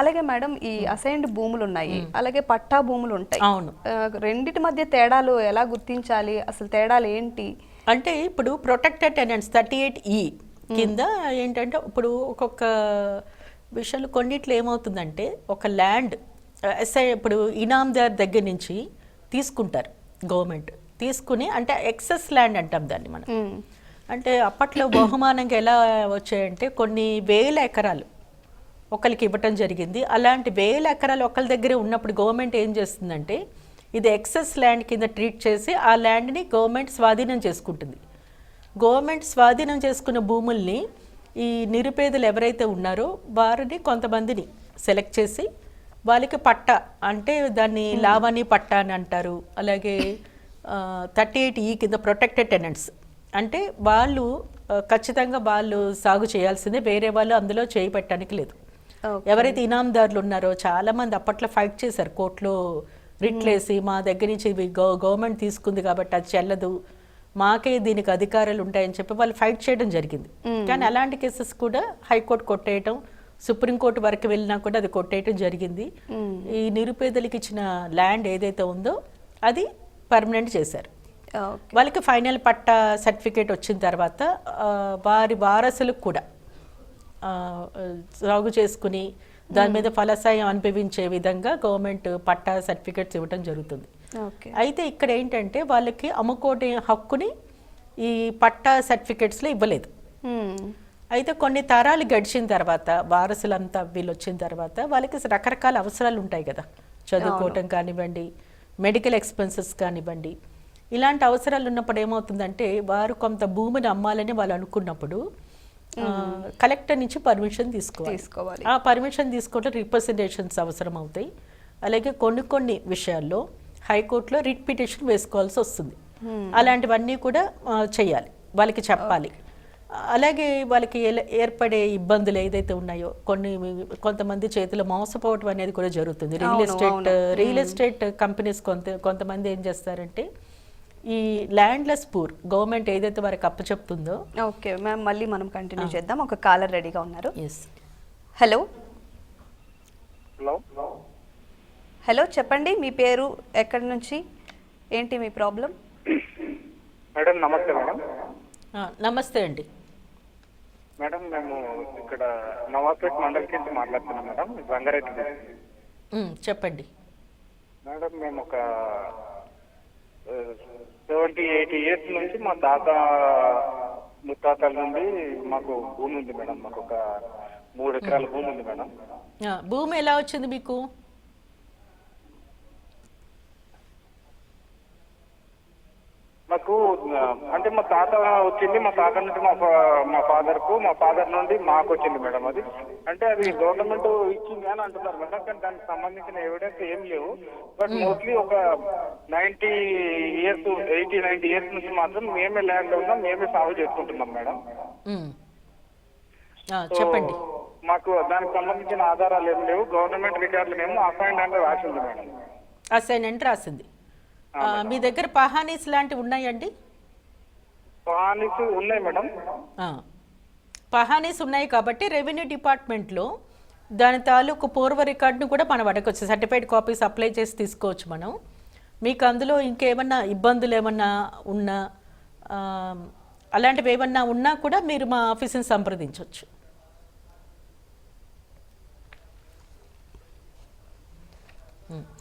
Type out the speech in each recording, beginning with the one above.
అలాగే మేడం ఈ అసైన్డ్ భూములు ఉన్నాయి, అలాగే పట్టా భూములు ఉంటాయి. అవును. రెండిటి మధ్య తేడాలు ఎలా గుర్తించాలి, అసలు తేడాలు ఏంటి? అంటే ఇప్పుడు ప్రొటెక్టెడ్ టెనెంట్స్ 38E కింద ఏంటంటే ఇప్పుడు ఒక్కొక్క విషయాలు కొన్నిట్లో ఏమవుతుందంటే ఒక ల్యాండ్ ఇప్పుడు ఇనాందార్ దగ్గర నుంచి తీసుకుంటారు గవర్నమెంట్, తీసుకుని అంటే ఎక్సెస్ ల్యాండ్ అంటాం దాన్ని మనం. అంటే అప్పట్లో బహుమానంగా ఎలా వచ్చాయంటే కొన్ని వేల ఎకరాలు ఒకరికి ఇవ్వటం జరిగింది. అలాంటి వేల ఎకరాలు ఒకరి దగ్గరే ఉన్నప్పుడు గవర్నమెంట్ ఏం చేస్తుందంటే ఇది ఎక్సెస్ ల్యాండ్ కింద ట్రీట్ చేసి ఆ ల్యాండ్ని గవర్నమెంట్ స్వాధీనం చేసుకుంటుంది. గవర్నమెంట్ స్వాధీనం చేసుకున్న భూముల్ని ఈ నిరుపేదలు ఎవరైతే ఉన్నారో వారిని కొంతమందిని సెలెక్ట్ చేసి వాళ్ళకి పట్టా అంటే దాన్ని లావణి పట్టా అని అంటారు. అలాగే 38E కింద ప్రొటెక్టెడ్ టెనెంట్స్ అంటే వాళ్ళు ఖచ్చితంగా వాళ్ళు సాగు చేయాల్సిందే, వేరే వాళ్ళు అందులో చేయి పెట్టడానికి లేదు. ఎవరైతే ఇనాందారులు ఉన్నారో చాలామంది అప్పట్లో ఫైట్ చేశారు కోర్టులో, రిట్లేసి మా దగ్గర నుంచి గవర్నమెంట్ తీసుకుంది కాబట్టి అది చెల్లదు, మాకే దీనికి అధికారాలు ఉంటాయని చెప్పి వాళ్ళు ఫైట్ చేయడం జరిగింది. కానీ అలాంటి కేసెస్ కూడా హైకోర్టు కొట్టేయటం, సుప్రీంకోర్టు వరకు వెళ్ళినా కూడా అది కొట్టేయటం జరిగింది. ఈ నిరుపేదలకు ఇచ్చిన ల్యాండ్ ఏదైతే ఉందో అది పర్మనెంట్ చేశారు. వాళ్ళకి ఫైనల్ పట్టా సర్టిఫికేట్ వచ్చిన తర్వాత వారి వారసులకు కూడా సాగు చేసుకుని దాని మీద ఫలసాయం అనుభవించే విధంగా గవర్నమెంట్ పట్టా సర్టిఫికేట్స్ ఇవ్వడం జరుగుతుంది. అయితే ఇక్కడ ఏంటంటే వాళ్ళకి అమ్ముకోటి హక్కుని ఈ పట్టా సర్టిఫికేట్స్లో ఇవ్వలేదు. అయితే కొన్ని తరాలు గడిచిన తర్వాత వారసులంతా వీళ్ళు వచ్చిన తర్వాత వాళ్ళకి రకరకాల అవసరాలు ఉంటాయి కదా, చదువుకోవటం కానివ్వండి, మెడికల్ ఎక్స్పెన్సెస్ కానివ్వండి, ఇలాంటి అవసరాలు ఉన్నప్పుడు ఏమవుతుందంటే వారు కొంత భూమిని అమ్మాలని వాళ్ళు అనుకున్నప్పుడు కలెక్టర్ నుంచి పర్మిషన్ తీసుకోవాలి. ఆ పర్మిషన్ తీసుకోవడం రిప్రజెంటేషన్స్ అవసరం అవుతాయి. అలాగే కొన్ని విషయాల్లో హైకోర్టులో రిట్ పిటిషన్ వేసుకోవాల్సి వస్తుంది. అలాంటివన్నీ కూడా చేయాలి, వాళ్ళకి చెప్పాలి. అలాగే వాళ్ళకి ఏర్పడే ఇబ్బందులు ఏదైతే ఉన్నాయో కొంతమంది చేతిలో మోసపోవటం అనేది కూడా జరుగుతుంది. రియల్ ఎస్టేట్ కంపెనీస్ కొంతమంది ఏం చేస్తారంటే ఈ ల్యాండ్లెస్ పూర్ గవర్నమెంట్ ఏదైతే వారికి అప్పచెప్తుందో. ఓకే మ్యామ్, మళ్ళీ మనం కంటిన్యూ చేద్దాం. ఒక కాలర్ రెడీగా ఉన్నారు. హలో హలో చెప్పండి, మీ పేరు, ఎక్కడి నుంచి, ఏంటి మీ ప్రాబ్లం? మేడం నమస్తే. మేడం నమస్తే అండి. మేడం మేము ఇక్కడ నవాబ్పేట మండల్ నుంచి మాట్లాడుతున్నాం మేడం, రంగారెడ్డి. చెప్పండి మేడం మేము ఒక 70-80 years నుంచి మా తాత ముత్తాతల నుండి మాకు భూమి ఉంది మేడం. మాకు ఒక 3 ఎకరాల భూమి ఉంది మేడం. భూమి ఎలా వచ్చింది మీకు? మాకు అంటే మా తాత వచ్చింది, మా తాత నుండి మా ఫాదర్ నుండి మాకు వచ్చింది మేడం. అది అంటే అది గవర్నమెంట్ ఇచ్చింది అని అంటున్నారు మేడం, కానీ దానికి సంబంధించిన ఎవిడెన్స్ ఏం లేవు. బట్ మోస్ట్లీ ఒక 80 years నుంచి మాత్రం మేమే ల్యాండ్ ఉన్నాం, మేమే సాగు చేసుకుంటున్నాం మేడం. చెప్పండి. మాకు దానికి సంబంధించిన ఆధారాలు ఏం లేవు. గవర్నమెంట్ రికార్డులు మేము అసైన్ అంటే రాసింది మేడం. అసైన్ అంటే రాసింది. మీ దగ్గర పహానీస్ లాంటివి ఉన్నాయండి? పహానీస్ ఉన్నాయి మేడం. పహానీస్ ఉన్నాయి కాబట్టి రెవెన్యూ డిపార్ట్మెంట్లో దాని తాలూకు పూర్వ రికార్డును కూడా మనం అడగవచ్చు. సర్టిఫైడ్ కాపీస్ అప్లై చేసి తీసుకోవచ్చు మనం. మీకు అందులో ఇంకేమన్నా ఇబ్బందులు ఏమన్నా ఉన్నా, అలాంటివి ఏమన్నా ఉన్నా కూడా మీరు మా ఆఫీస్ని సంప్రదించవచ్చు.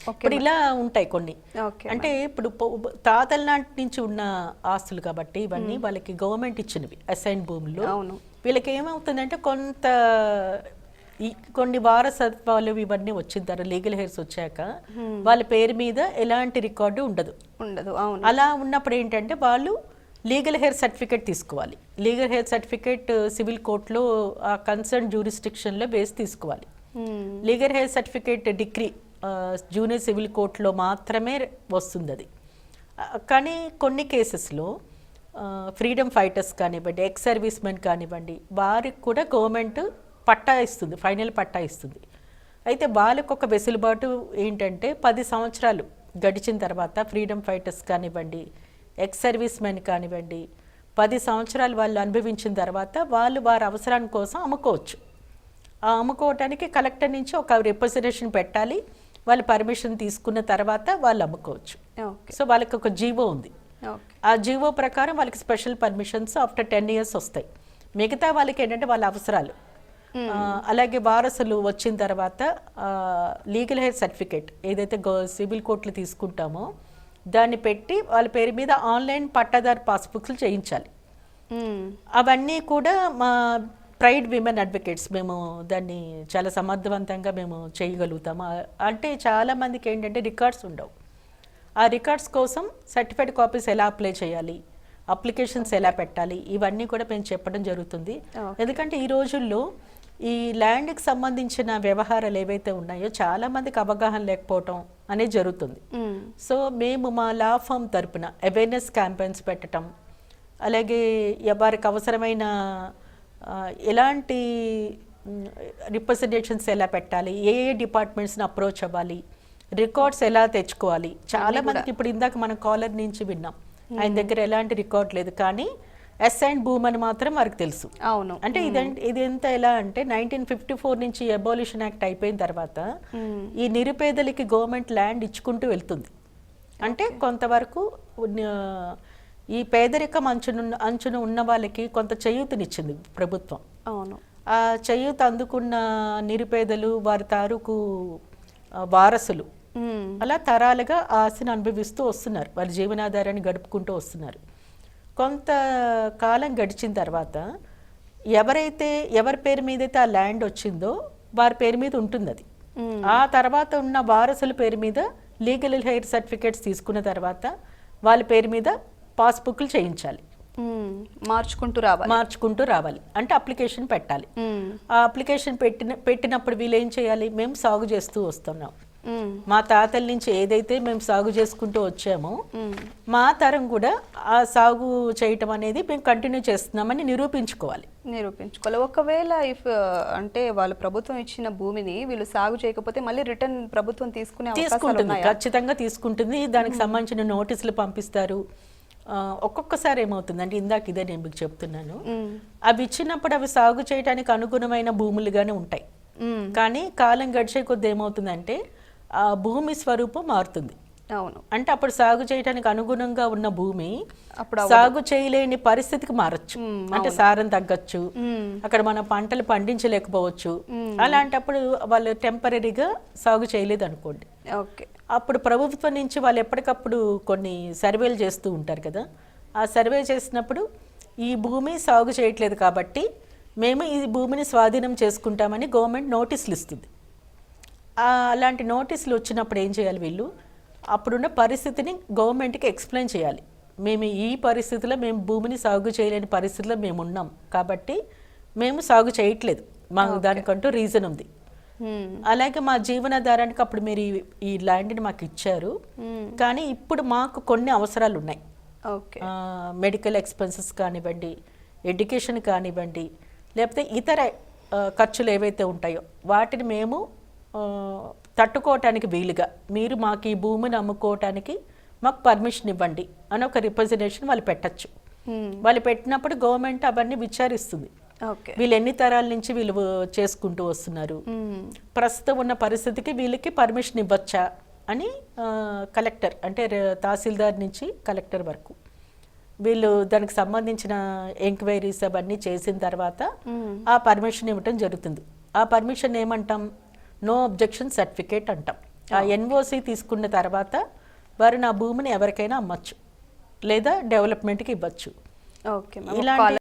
ఇప్పుడు ఇలా ఉంటాయి కొన్ని. అంటే ఇప్పుడు తాతల నాటి నుంచి ఉన్న ఆస్తులు కాబట్టి ఇవన్నీ వాళ్ళకి గవర్నమెంట్ ఇచ్చినవి అసైన్ భూములు. వీళ్ళకి ఏమవుతుందంటే కొన్ని వారసత్వాలు ఇవన్నీ వచ్చిన తర్వాత లీగల్ హెయిర్స్ వచ్చాక వాళ్ళ పేరు మీద ఎలాంటి రికార్డు ఉండదు. అలా ఉన్నప్పుడు ఏంటంటే వాళ్ళు లీగల్ హెయిర్ సర్టిఫికేట్ తీసుకోవాలి. లీగల్ హెయిర్ సర్టిఫికేట్ సివిల్ కోర్టులో ఆ కన్సర్న్ జ్యూరిస్డిక్షన్లో వేసి తీసుకోవాలి. Legal heir certificate degree junior civil కోర్టులో మాత్రమే వస్తుంది అది. కానీ కొన్ని కేసెస్లో ఫ్రీడమ్ ఫైటర్స్ కానివ్వండి, ఎక్స్ సర్వీస్ మెన్ కానివ్వండి, వారికి కూడా గవర్నమెంట్ పట్టా ఇస్తుంది, ఫైనల్ పట్టా ఇస్తుంది. అయితే వాళ్ళకు ఒక వెసులుబాటు ఏంటంటే 10 సంవత్సరాలు గడిచిన తర్వాత ఫ్రీడమ్ ఫైటర్స్ కానివ్వండి, ఎక్స్ సర్వీస్ మెన్ కానివ్వండి, 10 సంవత్సరాలు వాళ్ళు అనుభవించిన తర్వాత వాళ్ళు వారి అవసరాని కోసం అమ్ముకోవచ్చు. ఆ అమ్ముకోవటానికి కలెక్టర్ నుంచి ఒక రిప్రజెంటేషన్ పెట్టాలి, వాళ్ళు పర్మిషన్ తీసుకున్న తర్వాత వాళ్ళు అమ్ముకోవచ్చు. ఓకే. సో వాళ్ళకి ఒక జీవో ఉంది, ఓకే. ఆ జీవో ప్రకారం వాళ్ళకి స్పెషల్ పర్మిషన్స్ ఆఫ్టర్ 10 years వస్తాయి. మిగతా వాళ్ళకి ఏంటంటే వాళ్ళ అవసరాలు, అలాగే వారసులు వచ్చిన తర్వాత లీగల్ హెయిర్ సర్టిఫికేట్ ఏదైతే సివిల్ కోర్టులు తీసుకుంటామో దాన్ని పెట్టి వాళ్ళ పేరు మీద ఆన్లైన్ పట్టాదారు పాస్బుక్లు చేయించాలి. అవన్నీ కూడా మా ప్రైడ్ విమెన్ అడ్వకేట్స్ మేము దాన్ని చాలా సమర్థవంతంగా మేము చేయగలుగుతాము. అంటే చాలామందికి ఏంటంటే రికార్డ్స్ ఉండవు. ఆ రికార్డ్స్ కోసం సర్టిఫైడ్ కాపీస్ ఎలా అప్లై చేయాలి, అప్లికేషన్స్ ఎలా పెట్టాలి, ఇవన్నీ కూడా మేము చెప్పడం జరుగుతుంది. ఎందుకంటే ఈ రోజుల్లో ఈ ల్యాండ్కి సంబంధించిన వ్యవహారాలు ఏవైతే ఉన్నాయో చాలామందికి అవగాహన లేకపోవటం అనేది జరుగుతుంది. సో మేము మా లా ఫర్మ్ తరపున అవేర్నెస్ క్యాంపెయిన్స్ పెట్టడం, అలాగే వారికి అవసరమైన ఎలాంటి రిప్రజెంటేషన్స్ ఎలా పెట్టాలి, ఏ డిపార్ట్మెంట్స్ని అప్రోచ్ అవ్వాలి, రికార్డ్స్ ఎలా తెచ్చుకోవాలి. చాలా మందికి ఇప్పుడు ఇందాక మన కాలర్ నుంచి విన్నాం, ఆయన దగ్గర ఎలాంటి రికార్డ్ లేదు, కానీ అసైన్డ్ భూమి అని మాత్రం వారికి తెలుసు. అవును. అంటే ఇదంతా ఎలా అంటే 1954 నుంచి అబాలిషన్ యాక్ట్ అయిపోయిన తర్వాత ఈ నిరుపేదలకి గవర్నమెంట్ ల్యాండ్ ఇచ్చుకుంటూ వెళ్తుంది. అంటే కొంతవరకు ఈ పేదరికం అంచున ఉన్న వాళ్ళకి కొంత చేయూతనిచ్చింది ప్రభుత్వం. అవును. ఆ చేయూత అందుకున్న నిరుపేదలు, వారి తాలూకు వారసులు అలా తరాలుగా ఆశను అనుభవిస్తూ వస్తున్నారు, వాళ్ళ జీవనాధారాన్ని గడుపుకుంటూ వస్తున్నారు. కొంత కాలం గడిచిన తర్వాత ఎవరి పేరు మీదైతే ఆ ల్యాండ్ వచ్చిందో వారి పేరు మీద ఉంటుంది అది. ఆ తర్వాత ఉన్న వారసుల పేరు మీద లీగల్ హెయిర్ సర్టిఫికేట్స్ తీసుకున్న తర్వాత వాళ్ళ పేరు మీద పాస్బుక్లు చేయించాలి, మార్చుకుంటూ రావాలి. అంటే అప్లికేషన్ పెట్టాలి. ఆ అప్లికేషన్ పెట్టినప్పుడు వీళ్ళు ఏం చేయాలి, మేము సాగు చేస్తూ వస్తున్నాం, మా తాతల నుంచి ఏదైతే మేము సాగు చేసుకుంటూ వచ్చామో మా తరం కూడా ఆ సాగు చేయటం అనేది మేము కంటిన్యూ చేస్తున్నామని నిరూపించుకోవాలి. ఒకవేళ అంటే వాళ్ళ ప్రభుత్వం ఇచ్చిన భూమిని వీళ్ళు సాగు చేయకపోతే మళ్ళీ రిటర్న్ ప్రభుత్వం తీసుకుంటుంది, ఖచ్చితంగా తీసుకుంటుంది. దానికి సంబంధించిన నోటీసులు పంపిస్తారు. ఒక్కొక్కసారి ఏమవుతుందంటే ఇందాక ఇదే నేను మీకు చెప్తున్నాను, అవి ఇచ్చినప్పుడు అవి సాగు చేయడానికి అనుగుణమైన భూములుగానే ఉంటాయి. కానీ కాలం గడిచే కొద్ది ఏమవుతుందంటే ఆ భూమి స్వరూపం మారుతుంది. అవును. అంటే అప్పుడు సాగు చేయడానికి అనుగుణంగా ఉన్న భూమి అప్పుడు సాగు చేయలేని పరిస్థితికి మారచ్చు. అంటే సారం తగ్గచ్చు, అక్కడ మన పంటలు పండించలేకపోవచ్చు. అలాంటప్పుడు వాళ్ళు టెంపరీగా సాగు చేయలేదు అనుకోండి, అప్పుడు ప్రభుత్వం నుంచి వాళ్ళు ఎప్పటికప్పుడు కొన్ని సర్వేలు చేస్తూ ఉంటారు కదా, ఆ సర్వే చేసినప్పుడు ఈ భూమి సాగు చేయట్లేదు కాబట్టి మేము ఈ భూమిని స్వాధీనం చేసుకుంటామని గవర్నమెంట్ నోటీసులు ఇస్తుంది. అలాంటి నోటీసులు వచ్చినప్పుడు ఏం చేయాలి, వీళ్ళు అప్పుడున్న పరిస్థితిని గవర్నమెంట్కి ఎక్స్ప్లెయిన్ చేయాలి. మేము ఈ పరిస్థితిలో మేము భూమిని సాగు చేయలేని పరిస్థితిలో మేము ఉన్నాం కాబట్టి మేము సాగు చేయట్లేదు, మాకు దానికంటూ రీజన్ ఉంది. అలాగే మా జీవనాధారానికి అప్పుడు మీరు ఈ ల్యాండ్ని మాకు ఇచ్చారు, కానీ ఇప్పుడు మాకు కొన్ని అవసరాలు ఉన్నాయి. మెడికల్ ఎక్స్పెన్సెస్ కానివ్వండి, ఎడ్యుకేషన్ కానివ్వండి, లేకపోతే ఇతర ఖర్చులు ఏవైతే ఉంటాయో వాటిని మేము తట్టుకోవటానికి వీలుగా మీరు మాకు ఈ భూమిని అమ్ముకోవటానికి మాకు పర్మిషన్ ఇవ్వండి అని ఒక రిప్రజెంటేషన్ వాళ్ళు పెట్టచ్చు. వాళ్ళు పెట్టినప్పుడు గవర్నమెంట్ అవన్నీ విచారిస్తుంది, వీళ్ళు ఎన్ని తరాల నుంచి వీళ్ళు చేసుకుంటూ వస్తున్నారు, ప్రస్తుతం ఉన్న పరిస్థితికి వీళ్ళకి పర్మిషన్ ఇవ్వచ్చా అని కలెక్టర్ అంటే తహసీల్దార్ నుంచి కలెక్టర్ వరకు వీళ్ళు దానికి సంబంధించిన ఎంక్వైరీస్ అవన్నీ చేసిన తర్వాత ఆ పర్మిషన్ ఇవ్వటం జరుగుతుంది. ఆ పర్మిషన్ ఏమంటాం, నో అబ్జెక్షన్ సర్టిఫికేట్ అంటాం. ఆ ఎన్ఓసి తీసుకున్న తర్వాత వారు నా భూమిని ఎవరికైనా అమ్మచ్చు లేదా డెవలప్మెంట్కి ఇవ్వచ్చు. ఇలాంటి